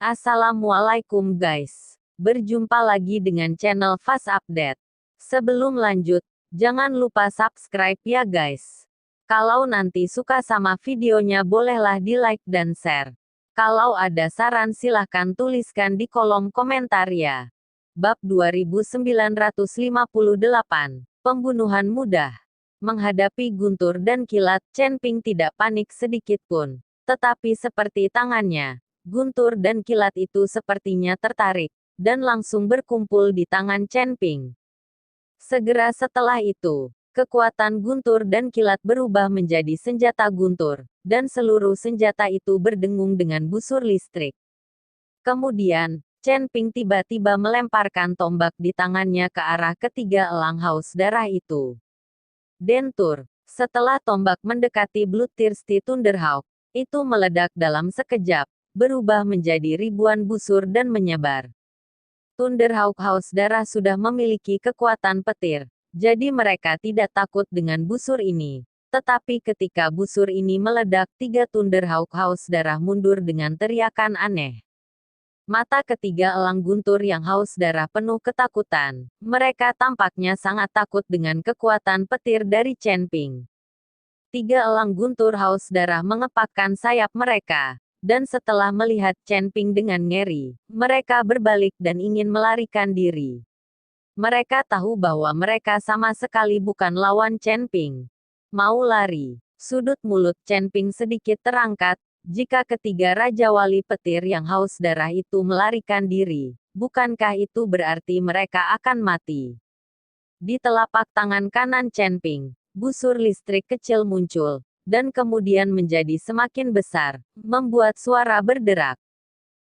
Assalamualaikum guys. Berjumpa lagi dengan channel Fast Update. Sebelum lanjut, jangan lupa subscribe ya guys. Kalau nanti suka sama videonya bolehlah di like dan share. Kalau ada saran silahkan tuliskan di kolom komentar ya. Bab 2958. Pembunuhan mudah. Menghadapi guntur dan kilat, Chen Ping tidak panik sedikit pun. Tetapi seperti tangannya, guntur dan kilat itu sepertinya tertarik, dan langsung berkumpul di tangan Chen Ping. Segera setelah itu, kekuatan guntur dan kilat berubah menjadi senjata guntur, dan seluruh senjata itu berdengung dengan busur listrik. Kemudian, Chen Ping tiba-tiba melemparkan tombak di tangannya ke arah ketiga elang haus darah itu. Dentur. Setelah tombak mendekati Bloodthirsty Thunderhawk, itu meledak dalam sekejap, berubah menjadi ribuan busur dan menyebar. Thunderhawk haus darah sudah memiliki kekuatan petir, jadi mereka tidak takut dengan busur ini. Tetapi ketika busur ini meledak, tiga Thunderhawk haus darah mundur dengan teriakan aneh. Mata ketiga elang guntur yang haus darah penuh ketakutan. Mereka tampaknya sangat takut dengan kekuatan petir dari Chen Ping. Tiga elang guntur haus darah mengepakkan sayap mereka. Dan setelah melihat Chen Ping dengan ngeri, mereka berbalik dan ingin melarikan diri. Mereka tahu bahwa mereka sama sekali bukan lawan Chen Ping. Mau lari. Sudut mulut Chen Ping sedikit terangkat. Jika ketiga Raja Wali Petir yang haus darah itu melarikan diri, bukankah itu berarti mereka akan mati? Di telapak tangan kanan Chen Ping, busur listrik kecil muncul, dan kemudian menjadi semakin besar, membuat suara berderak.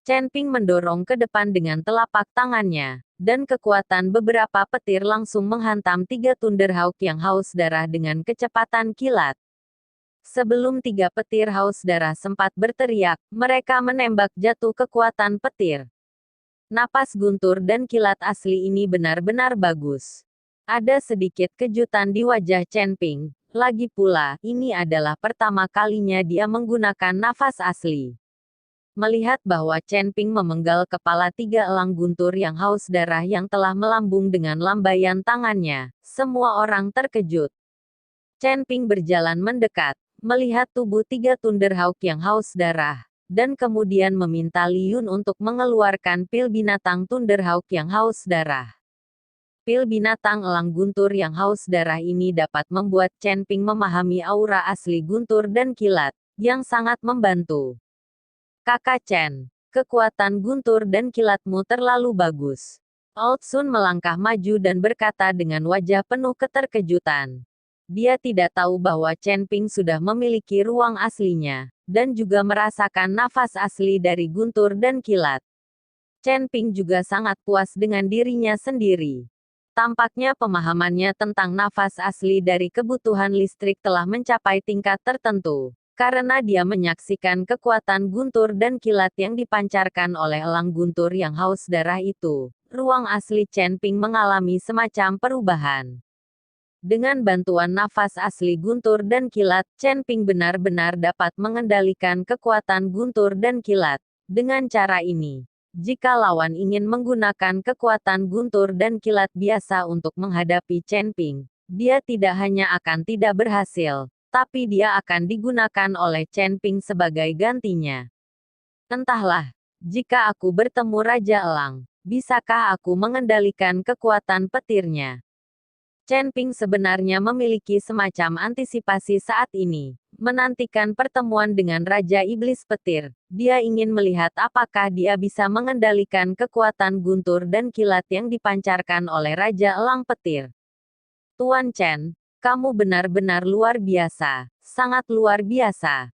Chen Ping mendorong ke depan dengan telapak tangannya, dan kekuatan beberapa petir langsung menghantam tiga Thunderhawk yang haus darah dengan kecepatan kilat. Sebelum tiga petir haus darah sempat berteriak, mereka menembak jatuh kekuatan petir. Napas guntur dan kilat asli ini benar-benar bagus. Ada sedikit kejutan di wajah Chen Ping. Lagi pula, ini adalah pertama kalinya dia menggunakan nafas asli. Melihat bahwa Chen Ping memenggal kepala tiga elang guntur yang haus darah yang telah melambung dengan lambaian tangannya, semua orang terkejut. Chen Ping berjalan mendekat, melihat tubuh tiga Thunderhawk yang haus darah, dan kemudian meminta Li Yun untuk mengeluarkan pil binatang Thunderhawk yang haus darah. Pil binatang elang guntur yang haus darah ini dapat membuat Chen Ping memahami aura asli guntur dan kilat, yang sangat membantu. Kakak Chen, kekuatan guntur dan kilatmu terlalu bagus. Old Sun melangkah maju dan berkata dengan wajah penuh keterkejutan. Dia tidak tahu bahwa Chen Ping sudah memiliki ruang aslinya, dan juga merasakan nafas asli dari guntur dan kilat. Chen Ping juga sangat puas dengan dirinya sendiri. Tampaknya pemahamannya tentang nafas asli dari kebutuhan listrik telah mencapai tingkat tertentu, karena dia menyaksikan kekuatan guntur dan kilat yang dipancarkan oleh elang guntur yang haus darah itu. Ruang asli Chen Ping mengalami semacam perubahan. Dengan bantuan nafas asli guntur dan kilat, Chen Ping benar-benar dapat mengendalikan kekuatan guntur dan kilat. Dengan cara ini, jika lawan ingin menggunakan kekuatan guntur dan kilat biasa untuk menghadapi Chen Ping, dia tidak hanya akan tidak berhasil, tapi dia akan digunakan oleh Chen Ping sebagai gantinya. Entahlah, jika aku bertemu Raja Elang, bisakah aku mengendalikan kekuatan petirnya? Chen Ping sebenarnya memiliki semacam antisipasi saat ini. Menantikan pertemuan dengan Raja Iblis Petir, dia ingin melihat apakah dia bisa mengendalikan kekuatan guntur dan kilat yang dipancarkan oleh Raja Elang Petir. Tuan Chen, kamu benar-benar luar biasa, sangat luar biasa.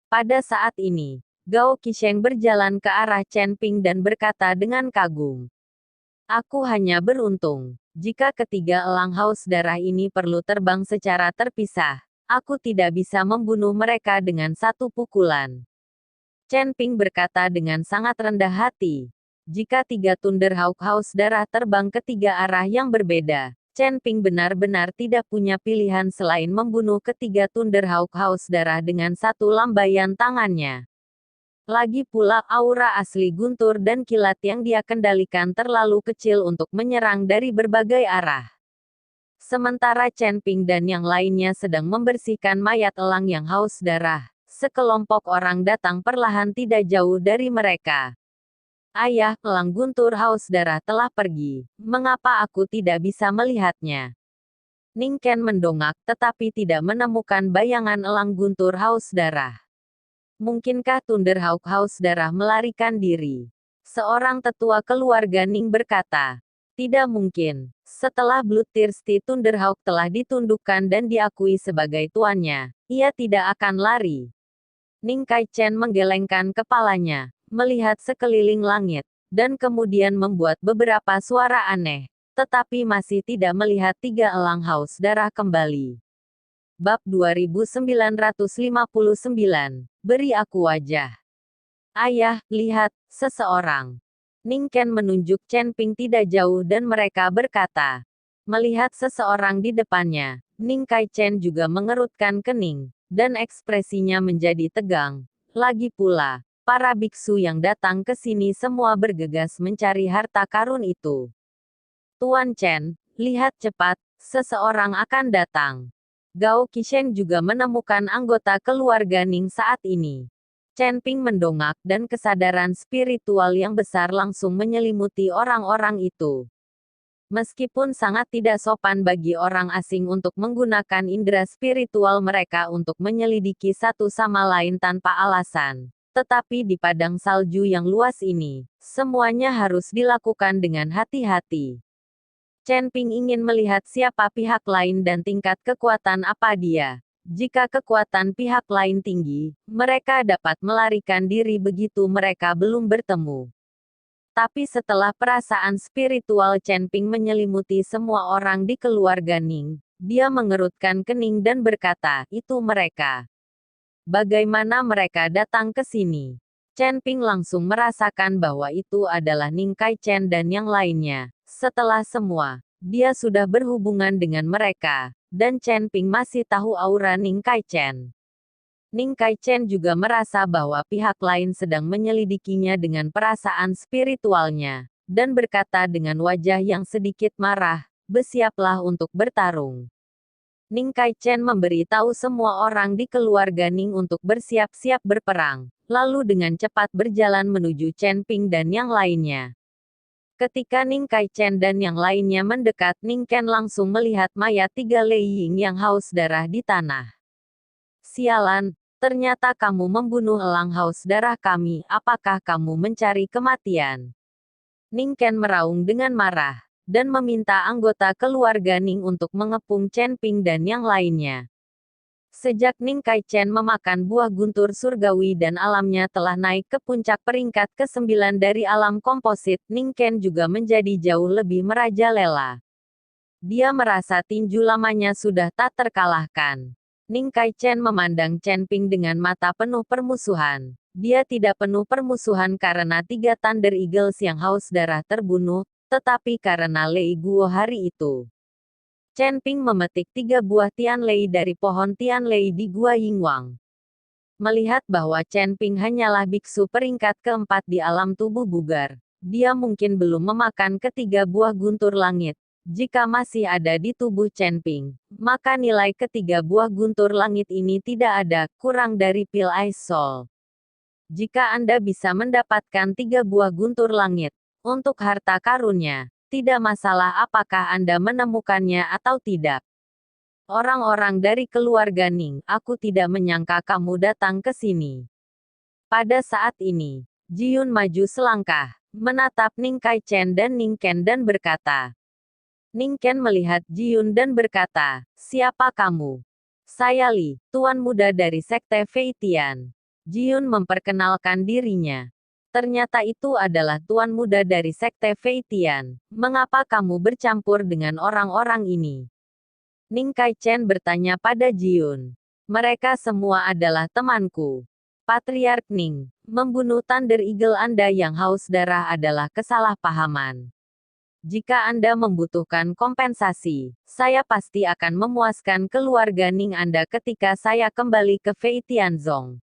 Pada saat ini, Gao Qisheng berjalan ke arah Chen Ping dan berkata dengan kagum. Aku hanya beruntung. Jika ketiga elang haus darah ini perlu terbang secara terpisah, aku tidak bisa membunuh mereka dengan satu pukulan. Chen Ping berkata dengan sangat rendah hati. Jika tiga Thunderhawk haus darah terbang ke tiga arah yang berbeda, Chen Ping benar-benar tidak punya pilihan selain membunuh ketiga Thunderhawk haus darah dengan satu lambaian tangannya. Lagi pula aura asli Guntur dan Kilat yang dia kendalikan terlalu kecil untuk menyerang dari berbagai arah. Sementara Chen Ping dan yang lainnya sedang membersihkan mayat elang yang haus darah, sekelompok orang datang perlahan tidak jauh dari mereka. Ayah, elang Guntur haus darah telah pergi. Mengapa aku tidak bisa melihatnya? Ning Ken mendongak tetapi tidak menemukan bayangan elang Guntur haus darah. Mungkinkah Thunderhawk haus darah melarikan diri? Seorang tetua keluarga Ning berkata. Tidak mungkin. Setelah Bloodthirsty Thunderhawk telah ditundukkan dan diakui sebagai tuannya, ia tidak akan lari. Ning Kai-chen menggelengkan kepalanya, melihat sekeliling langit, dan kemudian membuat beberapa suara aneh, tetapi masih tidak melihat tiga elang haus darah kembali. Bab 2959, Beri aku wajah. Ayah, lihat, seseorang. Ning Ken menunjuk Chen Ping tidak jauh dan mereka berkata. Melihat seseorang di depannya, Ning Kai-chen juga mengerutkan kening, dan ekspresinya menjadi tegang. Lagi pula, para biksu yang datang ke sini semua bergegas mencari harta karun itu. Tuan Chen, lihat cepat, seseorang akan datang. Gao Qisheng juga menemukan anggota keluarga Ning saat ini. Chen Ping mendongak dan kesadaran spiritual yang besar langsung menyelimuti orang-orang itu. Meskipun sangat tidak sopan bagi orang asing untuk menggunakan indera spiritual mereka untuk menyelidiki satu sama lain tanpa alasan, tetapi di padang salju yang luas ini, semuanya harus dilakukan dengan hati-hati. Chen Ping ingin melihat siapa pihak lain dan tingkat kekuatan apa dia. Jika kekuatan pihak lain tinggi, mereka dapat melarikan diri begitu mereka belum bertemu. Tapi setelah perasaan spiritual Chen Ping menyelimuti semua orang di keluarga Ning, dia mengerutkan kening dan berkata, itu mereka. Bagaimana mereka datang ke sini? Chen Ping langsung merasakan bahwa itu adalah Ning Kai-chen dan yang lainnya. Setelah semua, dia sudah berhubungan dengan mereka, dan Chen Ping masih tahu aura Ning Kai-chen. Ning Kai-chen juga merasa bahwa pihak lain sedang menyelidikinya dengan perasaan spiritualnya, dan berkata dengan wajah yang sedikit marah, bersiaplah untuk bertarung. Ning Kai-chen memberi tahu semua orang di keluarga Ning untuk bersiap-siap berperang, lalu dengan cepat berjalan menuju Chen Ping dan yang lainnya. Ketika Ning Kai-chen dan yang lainnya mendekat, Ning Ken langsung melihat mayat tiga Lei Ying yang haus darah di tanah. Sialan, ternyata kamu membunuh elang haus darah kami, apakah kamu mencari kematian? Ning Ken meraung dengan marah, dan meminta anggota keluarga Ning untuk mengepung Chen Ping dan yang lainnya. Sejak Ning Kai-chen memakan buah guntur surgawi dan alamnya telah naik ke puncak peringkat ke-9 dari alam komposit, Ning Ken juga menjadi jauh lebih merajalela. Dia merasa tinju lamanya sudah tak terkalahkan. Ning Kai-chen memandang Chen Ping dengan mata penuh permusuhan. Dia tidak penuh permusuhan karena tiga Thunder Eagles yang haus darah terbunuh, tetapi karena Lei Guo hari itu. Chen Ping memetik 3 buah Tianlei dari pohon Tianlei di Gua Yingwang. Melihat bahwa Chen Ping hanyalah biksu peringkat keempat di alam tubuh bugar, dia mungkin belum memakan ketiga buah guntur langit. Jika masih ada di tubuh Chen Ping, maka nilai ketiga buah guntur langit ini tidak ada, kurang dari Pil Ice Soul. Jika Anda bisa mendapatkan 3 buah guntur langit, untuk harta karunnya, tidak masalah apakah Anda menemukannya atau tidak. Orang-orang dari keluarga Ning, aku tidak menyangka kamu datang ke sini. Pada saat ini, Jiyun maju selangkah, menatap Ning Kai-chen dan Ning Ken dan berkata. Ning Ken melihat Jiyun dan berkata, siapa kamu? Saya Li, tuan muda dari Sekte Feitian. Jiyun memperkenalkan dirinya. Ternyata itu adalah tuan muda dari Sekte Feitian. Mengapa kamu bercampur dengan orang-orang ini? Ning Kai-chen bertanya pada Jiyun. Mereka semua adalah temanku. Patriark Ning, membunuh Thunder Eagle Anda yang haus darah adalah kesalahpahaman. Jika Anda membutuhkan kompensasi, saya pasti akan memuaskan keluarga Ning Anda ketika saya kembali ke Feitianzong.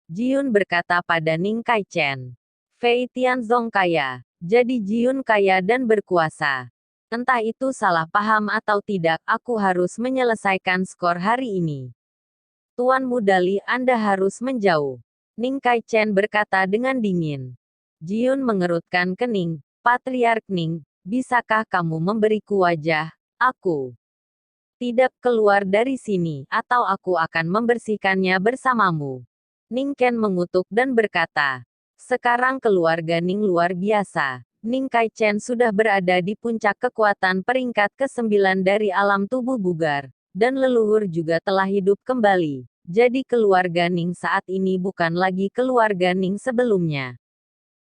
Jiun berkata pada Ning Kai-chen. Fei Tianzong kaya. Jadi Jiun kaya dan berkuasa. Entah itu salah paham atau tidak, aku harus menyelesaikan skor hari ini. Tuan Muda Li, Anda harus menjauh. Ning Kai-chen berkata dengan dingin. Jiun mengerutkan kening. Patriark Ning, bisakah kamu memberiku wajah? Aku tidak keluar dari sini, atau aku akan membersihkannya bersamamu. Ning Ken mengutuk dan berkata, sekarang keluarga Ning luar biasa. Ning Kai-chen sudah berada di puncak kekuatan peringkat ke-9 dari alam tubuh bugar, dan leluhur juga telah hidup kembali. Jadi keluarga Ning saat ini bukan lagi keluarga Ning sebelumnya.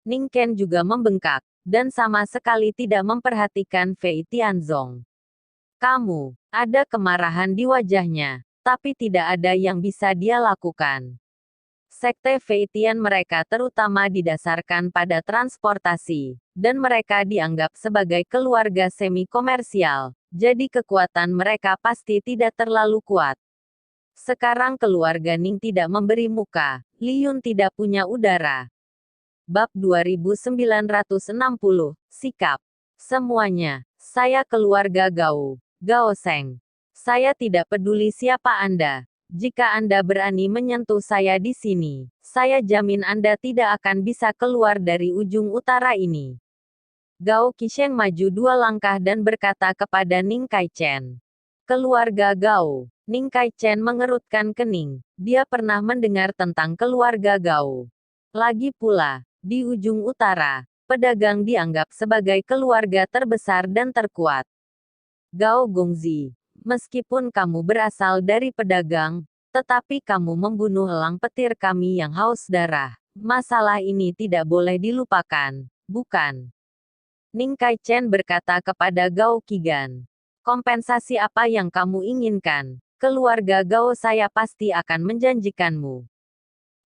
Ning Ken juga membengkak, dan sama sekali tidak memperhatikan Fei Tianzong. Kamu, ada kemarahan di wajahnya, tapi tidak ada yang bisa dia lakukan. Sekte Feitian mereka terutama didasarkan pada transportasi, dan mereka dianggap sebagai keluarga semi-komersial, jadi kekuatan mereka pasti tidak terlalu kuat. Sekarang keluarga Ning tidak memberi muka, Li Yun tidak punya udara. Bab 2960, Sikap. Semuanya, saya keluarga Gao, Gao Seng. Saya tidak peduli siapa Anda. Jika Anda berani menyentuh saya di sini, saya jamin Anda tidak akan bisa keluar dari ujung utara ini. Gao Qisheng maju 2 langkah dan berkata kepada Ning Kai-chen. Keluarga Gao. Ning Kai-chen mengerutkan kening. Dia pernah mendengar tentang keluarga Gao. Lagi pula, di ujung utara, pedagang dianggap sebagai keluarga terbesar dan terkuat. Gao Gongzi. Meskipun kamu berasal dari pedagang, tetapi kamu membunuh elang petir kami yang haus darah. Masalah ini tidak boleh dilupakan, bukan? Ning Kai-chen berkata kepada Gao Qigan. Kompensasi apa yang kamu inginkan? Keluarga Gao saya pasti akan menjanjikanmu.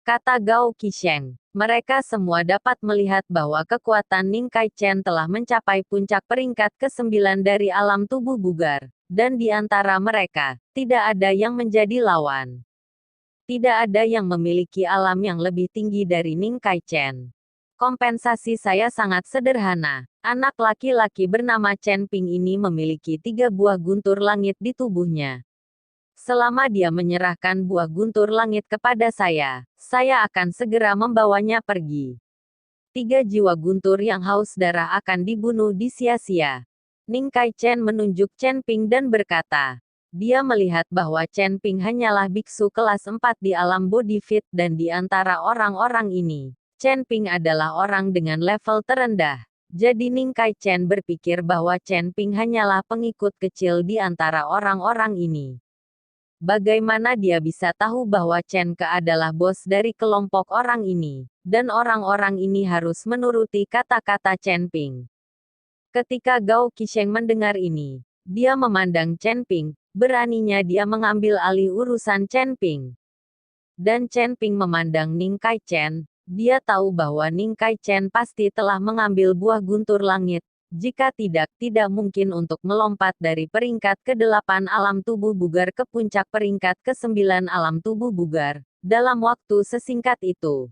Kata Gao Qisheng. Mereka semua dapat melihat bahwa kekuatan Ning Kai-chen telah mencapai puncak peringkat ke-9 dari alam tubuh bugar, dan di antara mereka, tidak ada yang menjadi lawan. Tidak ada yang memiliki alam yang lebih tinggi dari Ning Kai-chen. Kompensasi saya sangat sederhana. Anak laki-laki bernama Chen Ping ini memiliki 3 buah guntur langit di tubuhnya. Selama dia menyerahkan buah guntur langit kepada saya akan segera membawanya pergi. 3 jiwa guntur yang haus darah akan dibunuh di sia-sia. Ning Kai-chen menunjuk Chen Ping dan berkata, dia melihat bahwa Chen Ping hanyalah biksu kelas 4 di alam body fit dan di antara orang-orang ini, Chen Ping adalah orang dengan level terendah. Jadi Ning Kai-chen berpikir bahwa Chen Ping hanyalah pengikut kecil di antara orang-orang ini. Bagaimana dia bisa tahu bahwa Chen Ke adalah bos dari kelompok orang ini, dan orang-orang ini harus menuruti kata-kata Chen Ping. Ketika Gao Qisheng mendengar ini, dia memandang Chen Ping, beraninya dia mengambil alih urusan Chen Ping. Dan Chen Ping memandang Ning Kai-chen, dia tahu bahwa Ning Kai-chen pasti telah mengambil buah guntur langit. Jika tidak mungkin untuk melompat dari peringkat ke-8 alam tubuh bugar ke puncak peringkat ke-9 alam tubuh bugar, dalam waktu sesingkat itu.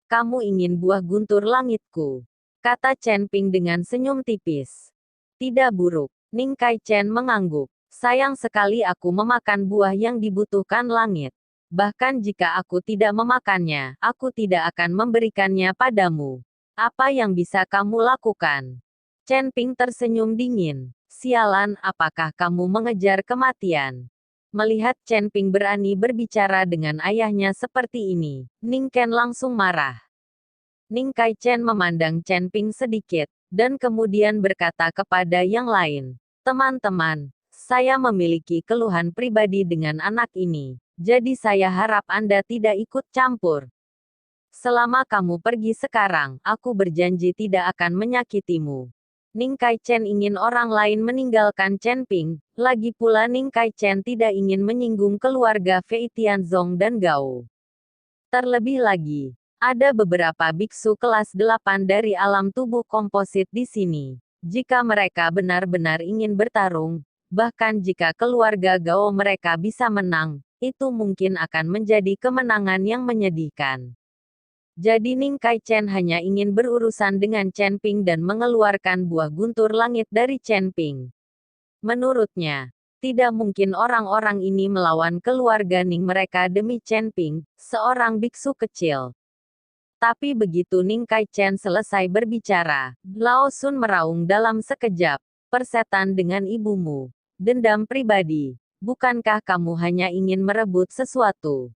Kamu ingin buah guntur langitku? Kata Chen Ping dengan senyum tipis. Tidak buruk. Ning Kai-chen mengangguk. Sayang sekali aku memakan buah yang dibutuhkan langit. Bahkan jika aku tidak memakannya, aku tidak akan memberikannya padamu. Apa yang bisa kamu lakukan? Chen Ping tersenyum dingin. Sialan, apakah kamu mengejar kematian? Melihat Chen Ping berani berbicara dengan ayahnya seperti ini, Ning Ken langsung marah. Ning Kai-chen memandang Chen Ping sedikit, dan kemudian berkata kepada yang lain, teman-teman, saya memiliki keluhan pribadi dengan anak ini, jadi saya harap Anda tidak ikut campur. Selama kamu pergi sekarang, aku berjanji tidak akan menyakitimu. Ning Kai-chen ingin orang lain meninggalkan Chen Ping, lagi pula Ning Kai-chen tidak ingin menyinggung keluarga Fei Tianzong dan Gao. Terlebih lagi, ada beberapa biksu kelas 8 dari alam tubuh komposit di sini. Jika mereka benar-benar ingin bertarung, bahkan jika keluarga Gao mereka bisa menang, itu mungkin akan menjadi kemenangan yang menyedihkan. Jadi Ning Kai Chen hanya ingin berurusan dengan Chen Ping dan mengeluarkan buah guntur langit dari Chen Ping. Menurutnya, tidak mungkin orang-orang ini melawan keluarga Ning mereka demi Chen Ping, seorang biksu kecil. Tapi begitu Ning Kai Chen selesai berbicara, Lao Sun meraung dalam sekejap. Persetan dengan ibumu. Dendam pribadi. Bukankah kamu hanya ingin merebut sesuatu?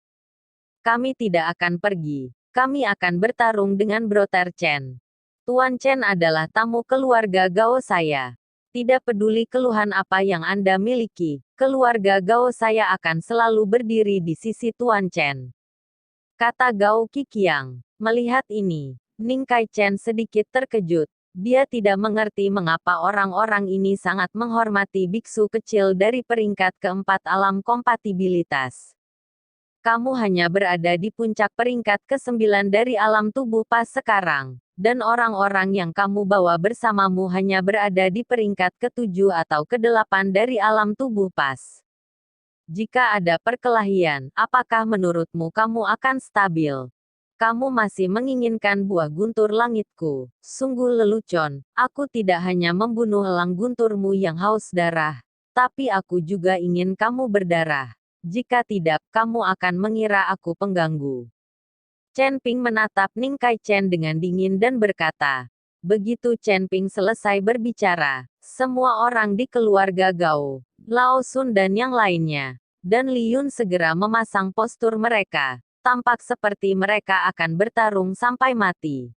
Kami tidak akan pergi. Kami akan bertarung dengan Brother Chen. Tuan Chen adalah tamu keluarga Gao saya. Tidak peduli keluhan apa yang Anda miliki, keluarga Gao saya akan selalu berdiri di sisi Tuan Chen. Kata Gao Qiqiang. Melihat ini, Ning Kai Chen sedikit terkejut. Dia tidak mengerti mengapa orang-orang ini sangat menghormati biksu kecil dari peringkat keempat alam kompatibilitas. Kamu hanya berada di puncak peringkat ke-9 dari alam tubuh pas sekarang, dan orang-orang yang kamu bawa bersamamu hanya berada di peringkat ke-7 atau ke-8 dari alam tubuh pas. Jika ada perkelahian, apakah menurutmu kamu akan stabil? Kamu masih menginginkan buah guntur langitku. Sungguh lelucon, aku tidak hanya membunuh elang gunturmu yang haus darah, tapi aku juga ingin kamu berdarah. Jika tidak, kamu akan mengira aku pengganggu. Chen Ping menatap Ning Kai Chen dengan dingin dan berkata, begitu Chen Ping selesai berbicara, semua orang di keluarga Gao, Lao Sun dan yang lainnya, dan Li Yun segera memasang postur mereka. Tampak seperti mereka akan bertarung sampai mati.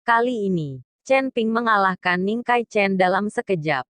Kali ini, Chen Ping mengalahkan Ning Kai Chen dalam sekejap.